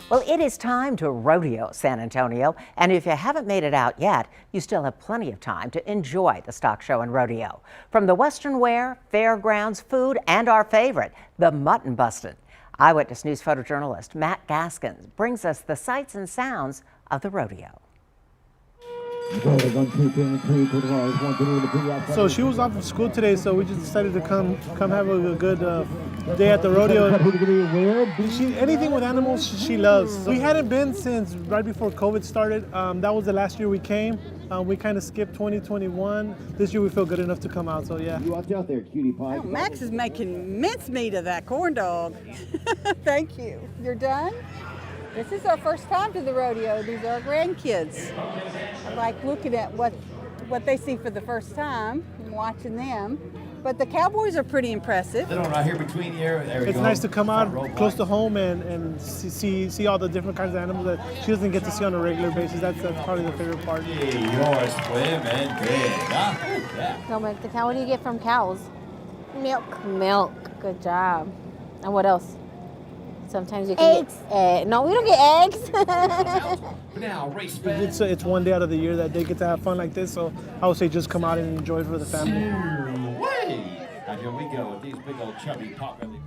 Well, it is time to rodeo San Antonio, and if you haven't made it out yet, you still have plenty of time to enjoy the stock show and rodeo. From the Western wear, fairgrounds, food, and our favorite, the mutton bustin'. Eyewitness News photojournalist Matt Gaskins brings us the sights and sounds of the rodeo. So she was off of school today, so we just decided to come have a good day at the rodeo. Anything with animals, she loves. We hadn't been since right before COVID started. That was the last year we came. We kind of skipped 2021. This year we feel good enough to come out, so yeah. You watch out there, cutie pie. Oh, Max is making mincemeat of that corn dog. Thank you. You're done? This is our first time to the rodeo. These are our grandkids. I like looking at what they see for the first time and watching them. But the cowboys are pretty impressive. Little right here between you. There we It's go. nice to come out close to home and see all the different kinds of animals that she doesn't get to see on a regular basis. That's probably the favorite part. Hey, you're swimming big, huh? Yeah. No, but the cow, what do you get from cows? Milk. Milk. Good job. And what else? Sometimes you can get no, we don't get eggs. Now, race It's one day out of the year that they get to have fun like this, so I would say just come out and enjoy it for the family. Way. Now here we go with these big old chubby pot bellies.